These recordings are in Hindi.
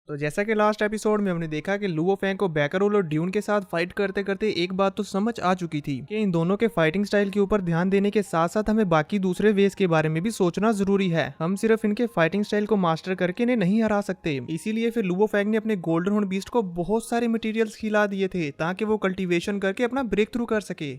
तो जैसा कि लास्ट एपिसोड में हमने देखा कि लुओ फेंग को बैकरोल और ड्यून के साथ फाइट करते करते एक बात तो समझ आ चुकी थी कि इन दोनों के फाइटिंग स्टाइल के ऊपर ध्यान देने के साथ साथ हमें बाकी दूसरे वेज के बारे में भी सोचना जरूरी है। हम सिर्फ इनके फाइटिंग स्टाइल को मास्टर करके इन्हें नहीं हरा सकते। इसीलिए फिर लुओ फेंग ने अपने गोल्डन हॉर्न बीस्ट को बहुत सारे मटेरियल्स खिला दिए थे ताकि वो कल्टीवेशन करके अपना ब्रेक थ्रू कर सके।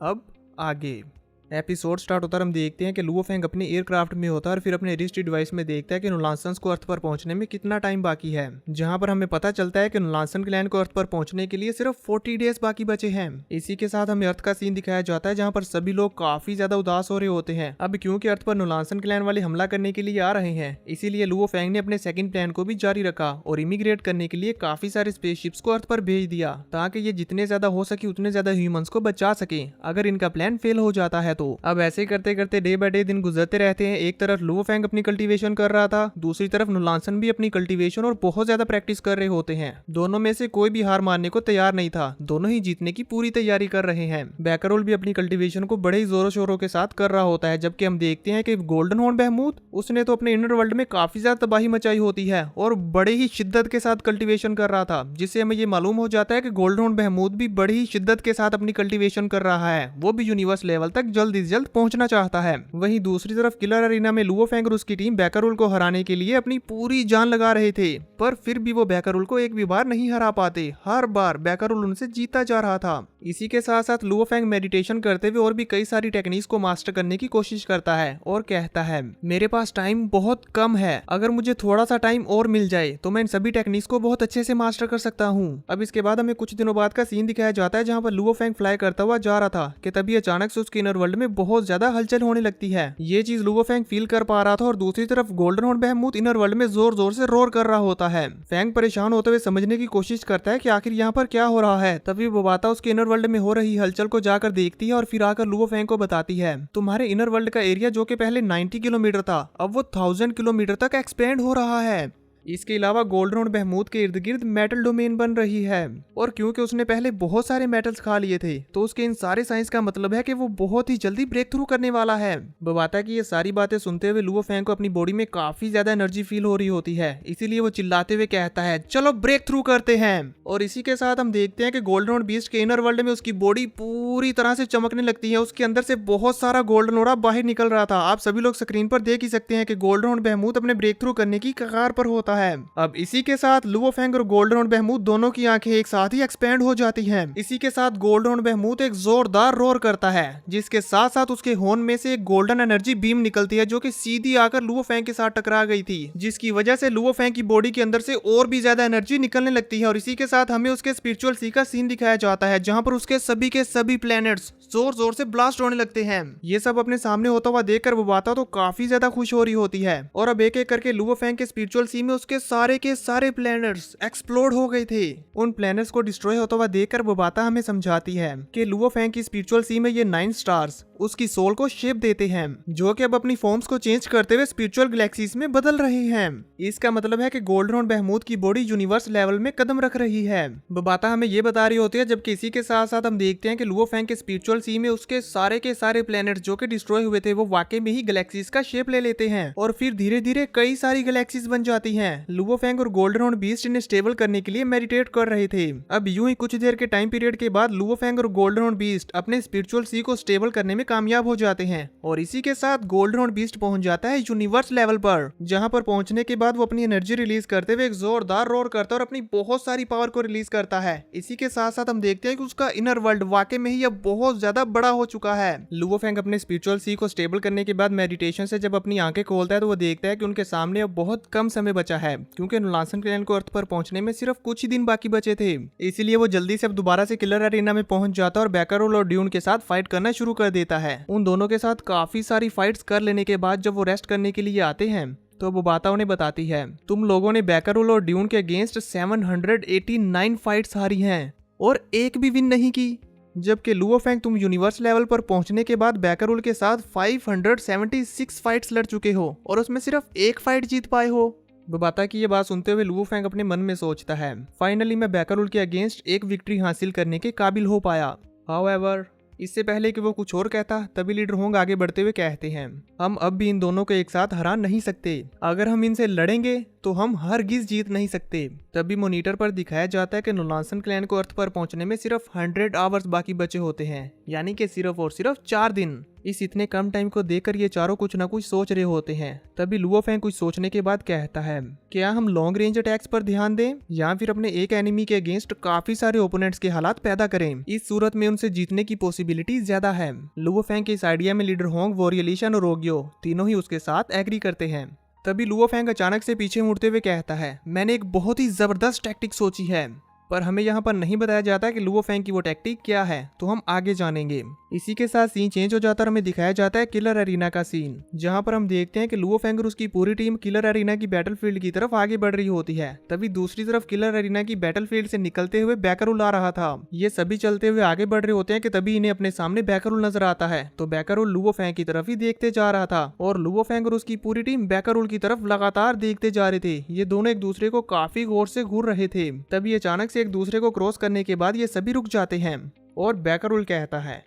अब आगे एपिसोड स्टार्ट होता है। हम देखते हैं कि लुओ फेंग अपने एयरक्राफ्ट में होता है और फिर अपने रिस्ट डिवाइस में देखता है कि नुलांसन्स को अर्थ पर पहुंचने में कितना टाइम बाकी है, जहां पर हमें पता चलता है कि नुलांसन क्लैन को अर्थ पर पहुंचने के लिए सिर्फ 40 डेज बाकी बचे हैं। इसी के साथ हमें अर्थ का सीन दिखाया जाता है जहां पर सभी लोग काफी ज्यादा उदास हो रहे होते हैं। अब क्योंकि अर्थ पर नुलांसन क्लैन वाले हमला करने के लिए आ रहे हैं, इसीलिए लुओ फेंग ने अपने सेकंड प्लान को भी जारी रखा और इमिग्रेट करने के लिए काफी सारे स्पेसशिप्स को अर्थ पर भेज दिया ताकि ये जितने ज्यादा हो सके उतने ज्यादा ह्यूमंस को बचा सके अगर इनका प्लान फेल हो जाता है तो। अब ऐसे करते करते डे बाय डे दिन गुजरते रहते हैं। एक तरफ लुओ फेंग अपनी कल्टीवेशन कर रहा था, दूसरी तरफ नुलांसन भी अपनी कल्टीवेशन और बहुत ज्यादा प्रैक्टिस कर रहे होते हैं। दोनों में से कोई भी हार मानने को तैयार नहीं था, दोनों ही जीतने की पूरी तैयारी कर रहे हैं। बैकरोल भी अपनी कल्टीवेशन को बड़े ही जोरों शोरों के साथ कर रहा होता है, जबकि हम देखते हैं कि गोल्डन हॉर्न बहमूद उसने तो अपने इनर वर्ल्ड में काफी ज्यादा तबाही मचाई होती है और बड़े ही शिद्दत के साथ कल्टीवेशन कर रहा था, जिससे हमें ये मालूम हो जाता है कि गोल्डन हॉर्न बहमूद भी बड़ी ही शिद्दत के साथ अपनी कल्टीवेशन कर रहा है। वो भी यूनिवर्स लेवल तक जल्द से जल्द पहुंचना चाहता है। वहीं दूसरी तरफ किलर अरीना में लुओ फेंग और उसकी टीम बैकरोल को हराने के लिए अपनी पूरी जान लगा रहे थे, पर फिर भी वो बैकरोल को एक भी बार नहीं हरा पाते। हर बार बैकरोल उनसे जीता जा रहा था। इसी के साथ साथ लुओ फेंग मेडिटेशन करते हुए और भी कई सारी टेक्निक्स को मास्टर करने की कोशिश करता है और कहता है, मेरे पास टाइम बहुत कम है, अगर मुझे थोड़ा सा टाइम और मिल जाए तो मैं इन सभी टेक्निक्स को बहुत अच्छे से मास्टर कर सकता हूँ। अब इसके बाद हमें कुछ दिनों बाद का सीन दिखाया जाता है जहाँ पर लुओ फेंग फ्लाई करता हुआ जा रहा था कि तभी अचानक से उसके इनर वर्ल्ड में बहुत ज्यादा हलचल होने लगती है। ये चीज लुओ फेंग फील कर पा रहा था और दूसरी तरफ गोल्डन हॉर्न बहमूद इनर वर्ल्ड में जोर जोर से रोर कर रहा होता है। फेंग परेशान होते हुए समझने की कोशिश करता है कि आखिर यहाँ पर क्या हो रहा है। तभी बोबाता उसके इनर वर्ल्ड में हो रही हलचल को जाकर देखती है और फिर आकर लुओ फेंग को बताती है, तुम्हारे इनर वर्ल्ड का एरिया जो कि पहले 90 किलोमीटर था अब वो 1000 किलोमीटर तक एक्सपेंड हो रहा है। इसके अलावा गोल्डन हॉर्न बहमूद के इर्द गिर्द मेटल डोमेन बन रही है और क्योंकि उसने पहले बहुत सारे मेटल्स खा लिए थे तो उसके इन सारे साइंस का मतलब है कि वो बहुत ही जल्दी ब्रेक थ्रू करने वाला है। बताता कि ये सारी बातें सुनते हुए लुओ फेंग को अपनी बॉडी में काफी ज्यादा एनर्जी फील हो रही होती है, इसीलिए वो चिल्लाते हुए कहता है, चलो ब्रेक थ्रू करते हैं। और इसी के साथ हम देखते हैं कि गोल्डन हॉर्न बीस्ट के इनर वर्ल्ड में उसकी बॉडी पूरी तरह से चमकने लगती है। उसके अंदर से बहुत सारा गोल्डन ऑरा बाहर निकल रहा था। आप सभी लोग स्क्रीन पर देख ही सकते हैं कि गोल्डन हॉर्न बहमूद अपने ब्रेक थ्रू करने की कगार पर होता है। अब इसी के साथ लुओ फेंग और गोल्डन हॉर्न बहमूद दोनों की आंखें एक साथ ही एक्सपेंड हो जाती हैं। इसी के साथ गोल्डन हॉर्न बहमूद एक जोरदार रोर करता है, जिसके साथ साथ उसके हॉर्न में से एक गोल्डन एनर्जी बीम निकलती है जो कि सीधी आकर लुओ फेंग के साथ टकरा गई थी, जिसकी वजह से लुओ फेंग की बॉडी के अंदर से और भी ज्यादा एनर्जी निकलने लगती है। और इसी के साथ हमें उसके स्पिरिचुअल सी का सीन दिखाया जाता है जहां पर उसके सभी के सभी प्लैनेट्स जोर जोर से ब्लास्ट होने लगते हैं। ये सब अपने सामने होता हुआ देखकर बोबाता तो काफी ज्यादा खुश हो रही होती है और अब एक एक करके लुओ फेंग के स्पिरिचुअल सी में उसके सारे के सारे प्लैनेट्स एक्सप्लोड हो गए थे। उन प्लैनेट्स को डिस्ट्रॉय होता हुआ देखकर बोबाता हमें समझाती है कि लुओ फेंग की स्पिरिचुअल सी में ये 9 स्टार्स उसकी सोल को शेप देते हैं, जो कि अब अपनी फॉर्म्स को चेंज करते हुए स्पिरिचुअल गैलेक्सीज में बदल रहे हैं। इसका मतलब है कि गोल्डन हॉर्न बहमूद की बॉडी यूनिवर्स लेवल में कदम रख रही है। बोबाता हमें ये बता रही होती है, जबकि इसी के साथ साथ हम देखते हैं कि लुओ फेंग के स्पिरिचुअल सी में उसके सारे के सारे प्लैनेट्स जो कि डिस्ट्रॉय हुए थे वो वाकई में ही गैलेक्सीज का शेप ले लेते हैं और फिर धीरे धीरे कई सारी गैलेक्सीज बन जाती हैं। लुओ फेंग और गोल्डन हॉर्न बीस्ट इन्हें स्टेबल करने के लिए मेडिटेट कर रहे थे। अब यूं ही कुछ देर के टाइम पीरियड के बाद लुओ फेंग और गोल्डन हॉर्न बीस्ट अपने स्पिरिचुअल सी को स्टेबल करने में कामयाब हो जाते हैं और इसी के साथ गोल्डन हॉर्न बीस्ट पहुंच जाता है यूनिवर्स लेवल पर, जहां पर पहुंचने के बाद वो अपनी एनर्जी रिलीज करते हुए एक जोरदार रोर करता है और अपनी बहुत सारी पावर को रिलीज करता है। इसी के साथ साथ हम देखते हैं कि उसका इनर वर्ल्ड वाकई में ही अब बहुत ज्यादा बड़ा हो चुका है। लुओ फेंग अपने स्पिरिचुअल सी को स्टेबल करने के बाद मेडिटेशन से जब अपनी आंखें खोलता है तो वो देखता है कि उनके सामने अब बहुत कम समय बचा है, क्योंकि नुलांसन क्लैन को अर्थ पर पहुंचने में सिर्फ कुछ ही दिन बाकी बचे थे। इसीलिए वो जल्दी से अब दोबारा से किलर अरीना में पहुंच जाता है और बैकरोल और ड्यून के साथ फाइट करना शुरू कर देता है। उन दोनों के साथ काफी सारी फाइट्स कर लेने के बाद जब वो रेस्ट करने के लिए आते हैं तो बोबाता उन्हें बताती है, तुम लोगों ने बैकरोल और ड्यून के अगेंस्ट 789 फाइट्स हारी हैं और एक भी विन नहीं की, जबकि लुओ फेंग तुम यूनिवर्स लेवल पर पहुंचने के बाद बैकरोल के साथ 576 फाइट्स लड़ चुके हो और उसमें सिर्फ एक फाइट जीत पाए हो। बोबाता की ये बात सुनते हुए लुओ फेंग अपने मन में सोचता है, फाइनली मैं बैकरोल के अगेंस्ट एक विक्ट्री हासिल करने के काबिल हो पाया। हाउएवर इससे पहले कि वो कुछ और कहता तभी लीडर होंग आगे बढ़ते हुए कहते हैं, हम अब भी इन दोनों को एक साथ हरा नहीं सकते। अगर हम इनसे लड़ेंगे तो हम हरगिज जीत नहीं सकते। तभी मॉनिटर पर दिखाया जाता है कि नोलांसन क्लैन को अर्थ पर पहुंचने में सिर्फ 100 आवर्स बाकी बचे होते हैं, यानी कि सिर्फ और सिर्फ 4 दिन। इस इतने कम टाइम को देखकर ये चारों कुछ न कुछ सोच रहे होते हैं। तभी लुओ फेंग कुछ सोचने के बाद कहता है, क्या हम लॉन्ग रेंज अटैक्स पर ध्यान दें या फिर अपने एक एनिमी के अगेंस्ट काफी सारे ओपोनेंट्स के हालात पैदा करें। इस सूरत में उनसे जीतने की पॉसिबिलिटी ज्यादा है। लुओ फेंग के इस आइडिया में लीडर होंग, वोरियलिशन और ओगियो तीनों ही उसके साथ एग्री करते हैं। तभी लुओ फेंग अचानक से पीछे मुड़ते हुए कहता है, मैंने एक बहुत ही जबरदस्त टैक्टिक सोची है, पर हमें यहाँ पर नहीं बताया जाता कि लुओ फेंग की वो टैक्टिक क्या है, तो हम आगे जानेंगे। इसी के साथ सीन चेंज हो जाता है और हमें दिखाया जाता है किलर एरिना का सीन, जहाँ पर हम देखते हैं कि लुओ फेंग और उसकी पूरी टीम किलर एरिना की बैटलफील्ड की तरफ आगे बढ़ रही होती है। तभी दूसरी तरफ किलर एरिना की बैटलफील्ड से निकलते हुए बैकरुल आ रहा था। ये सभी चलते हुए आगे बढ़ रहे होते हैं कि तभी इन्हें अपने सामने बैकरुल नजर आता है। तो बैकरुल लुओ फेंग की तरफ ही देखते जा रहा था और लुओ फेंग और उसकी पूरी टीम बैकरुल की तरफ लगातार देखते जा रहे थे। ये दोनों एक दूसरे को काफी गौर से घूर रहे थे। तभी अचानक से एक दूसरे को क्रॉस करने के बाद ये सभी रुक जाते हैं और बैकरुल कहता है,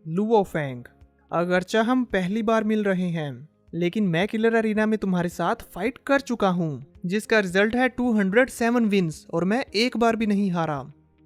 लुओ फेंग, अगरचा हम पहली बार मिल रहे हैं, लेकिन मैं किलर एरिना में तुम्हारे साथ फाइट कर चुका हूँ, जिसका रिजल्ट है 207 विन्स और मैं एक बार भी नहीं हारा।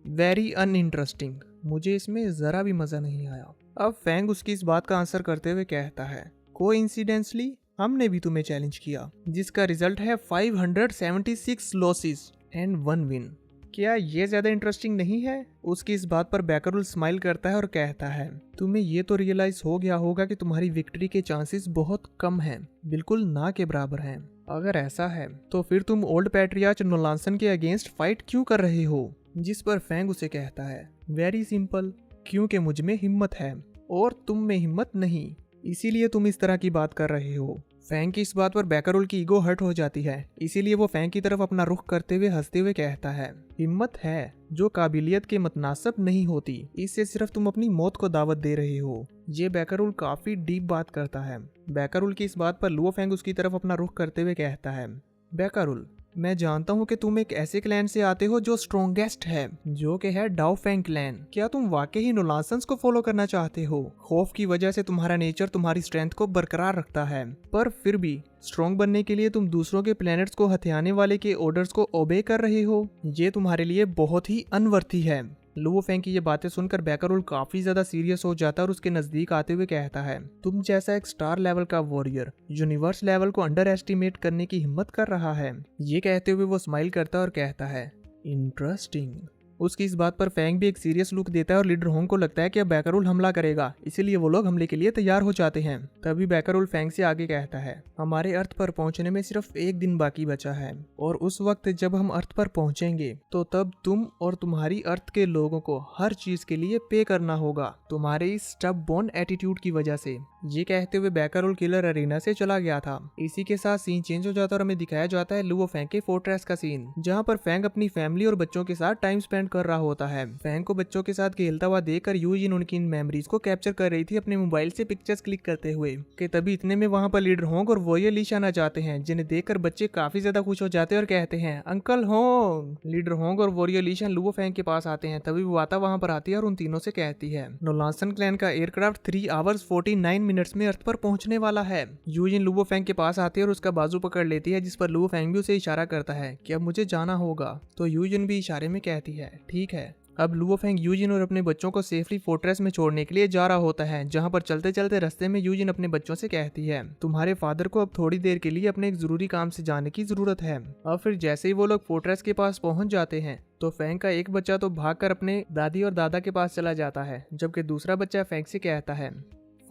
वेरी अनइंटरेस्टिंग, मुझे इसमें जरा भी मजा नहीं आया। अब फेंग उसकी इस बात का आंसर करते हुए कहता है, कोइंसिडेंटली हमने भी तुम्हें चैलेंज किया, जिसका रिजल्ट है 576 लॉसेस एंड 1 विन। क्या ये ज्यादा इंटरेस्टिंग नहीं है? उसकी इस बात पर बैकरुल स्माइल करता है और कहता है, तुम्हें ये तो रियलाइज हो गया होगा कि तुम्हारी विक्ट्री के चांसेस बहुत कम हैं, बिल्कुल ना के बराबर हैं। अगर ऐसा है तो फिर तुम ओल्ड पैट्रियार्च नोलांसन के अगेंस्ट फाइट क्यों कर रहे हो? जिस पर फेंग उसे कहता है, वेरी सिंपल, क्योंकि मुझ में हिम्मत है और तुम में हिम्मत नहीं, इसीलिए तुम इस तरह की बात कर रहे हो। फेंग की इस बात पर बैकरुल की ईगो हर्ट हो जाती है, इसीलिए वो फेंग की तरफ अपना रुख करते हुए हंसते हुए कहता है, हिम्मत है जो काबिलियत के मुतनासिब नहीं होती, इससे सिर्फ तुम अपनी मौत को दावत दे रहे हो। ये बैकरुल काफी डीप बात करता है। बैकरुल की इस बात पर लुओ फेंग उसकी तरफ अपना रुख करते हुए कहता है, बैकरुल, मैं जानता हूँ कि तुम एक ऐसे क्लैन से आते हो जो स्ट्रॉन्गेस्ट है, जो कि है डाओ फेंग क्लैन। क्या तुम वाकई ही नोलांसन्स को फॉलो करना चाहते हो? खौफ की वजह से तुम्हारा नेचर तुम्हारी स्ट्रेंथ को बरकरार रखता है, पर फिर भी स्ट्रॉन्ग बनने के लिए तुम दूसरों के प्लैनेट्स को हथियाने वाले के ऑर्डर्स को ओबे कर रहे हो। ये तुम्हारे लिए बहुत ही अनवर्थी है। लुओ फेंग की ये बातें सुनकर बैकरुल काफी ज्यादा सीरियस हो जाता है और उसके नजदीक आते हुए कहता है, तुम जैसा एक स्टार लेवल का वॉरियर यूनिवर्स लेवल को अंडर एस्टिमेट करने की हिम्मत कर रहा है। ये कहते हुए वो स्माइल करता है और कहता है, इंटरेस्टिंग। उसकी इस बात पर फेंग भी एक सीरियस लुक देता है और लीडर होंग को लगता है कि अब बैकरुल हमला करेगा, इसीलिए वो लोग हमले के लिए तैयार हो जाते हैं। तभी बैकरुल फेंग से आगे कहता है, हमारे अर्थ पर पहुंचने में सिर्फ 1 दिन बाकी बचा है और उस वक्त जब हम अर्थ पर पहुंचेंगे तो तब तुम और तुम्हारी अर्थ के लोगों को हर चीज के लिए पे करना होगा, तुम्हारे इस स्टब बोन एटीट्यूड की वजह से। ये कहते हुए बैकरुल किलर एरिना से चला गया था। इसी के साथ सीन चेंज हो जाता है और हमें दिखाया जाता है लुओ फेंग के फोर्ट्रेस का सीन, जहाँ पर फेंग अपनी फैमिली और बच्चों के साथ टाइम स्पेंड कर रहा होता है। फेंग को बच्चों के साथ खेलता हुआ देखकर यूजिन उनकी इन मेमोरीज को कैप्चर कर रही थी अपने मोबाइल से पिक्चर्स क्लिक करते हुए। कि तभी इतने में वहाँ पर लीडर होंग और वोरियलिशन आ जाते हैं, जिन्हें देखकर बच्चे काफी ज्यादा खुश हो जाते हैं और कहते हैं, अंकल होंग। लीडर होंग और वोरियलिशन लुओ फेंग के पास आते हैं। तभी वाता वहाँ पर आती है और उन तीनों से कहती है, नोलांसन क्लैन का एयरक्राफ्ट 3 आवर्स 49 मिनट्स में अर्थ पर पहुंचने वाला है। यूजिन लुओ फेंग के पास आती है और उसका बाजू पकड़ लेती है, जिस पर लुओ फेंग भी उसे इशारा करता है कि अब मुझे जाना होगा। तो यूजिन भी इशारे में कहती है, ठीक है। अब लुओ फेंग यूजिन और अपने बच्चों को सेफली फोर्ट्रेस में छोड़ने के लिए जा रहा होता है, जहां पर चलते चलते रास्ते में यूजिन अपने बच्चों से कहती है, तुम्हारे फादर को अब थोड़ी देर के लिए अपने एक जरूरी काम से जाने की जरूरत है। और फिर जैसे ही वो लोग फोर्ट्रेस के पास पहुंच जाते हैं तो फेंग का एक बच्चा तो भागकर अपने दादी और दादा के पास चला जाता है, जबकि दूसरा बच्चा फेंग से कहता है,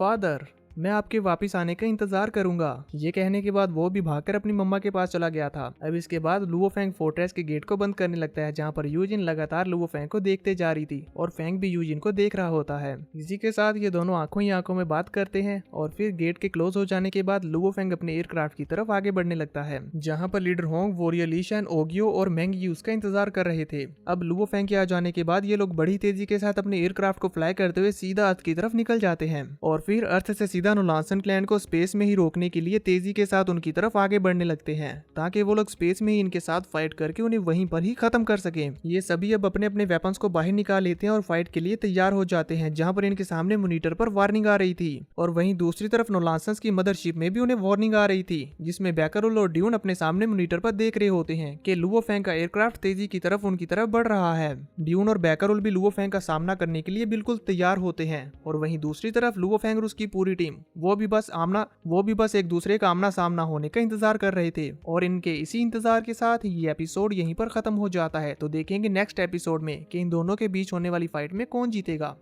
फादर, मैं आपके वापस आने का इंतजार करूंगा। ये कहने के बाद वो भी भागकर अपनी मम्मा के पास चला गया था। अब इसके बाद लुओ फेंग फोर्ट्रेस के गेट को बंद करने लगता है, जहाँ पर यूजिन लगातार लुओ फेंग को देखते जा रही थी और फेंग भी यूजिन को देख रहा होता है। इसी के साथ ये दोनों आंखों ही आंखों में बात करते हैं और फिर गेट के क्लोज हो जाने के बाद लुओ फेंग अपने एयरक्राफ्ट की तरफ आगे बढ़ने लगता है, जहाँ पर लीडर होंग, वोरियलिशन, ओगियो और मेंग यू उसका इंतजार कर रहे थे। अब लुओ फेंग के आ जाने के बाद ये लोग बड़ी तेजी के साथ अपने एयरक्राफ्ट को फ्लाई करते हुए सीधा अर्थ की तरफ निकल जाते हैं और फिर अर्थ से सीधा नोलांसन क्लैन को स्पेस में ही रोकने के लिए तेजी के साथ उनकी तरफ आगे बढ़ने लगते हैं ताकि वो लोग स्पेस में ही इनके साथ फाइट करके उन्हें वहीं पर ही खत्म कर सके। ये सभी अब अपने अपने वेपन्स को बाहर निकाल लेते हैं और फाइट के लिए तैयार हो जाते हैं, जहां पर इनके सामने मॉनिटर पर वार्निंग आ रही थी। और वहीं दूसरी तरफ नोलांसन्स की मदरशिप में भी उन्हें वार्निंग आ रही थी, जिसमें बैकरोल और ड्यून अपने सामने मॉनिटर पर देख रहे होते हैं कि लुओ फेंग का एयरक्राफ्ट तेजी की तरफ उनकी तरफ बढ़ रहा है। ड्यून और बैकरोल भी लुओ फेंग का सामना करने के लिए बिल्कुल तैयार होते हैं। और वहीं दूसरी तरफ लुओ फेंग और उसकी पूरी टीम वो भी बस एक दूसरे का आमना सामना होने का इंतजार कर रहे थे। और इनके इसी इंतजार के साथ ये एपिसोड यहीं पर खत्म हो जाता है। तो देखेंगे नेक्स्ट एपिसोड में कि इन दोनों के बीच होने वाली फाइट में कौन जीतेगा।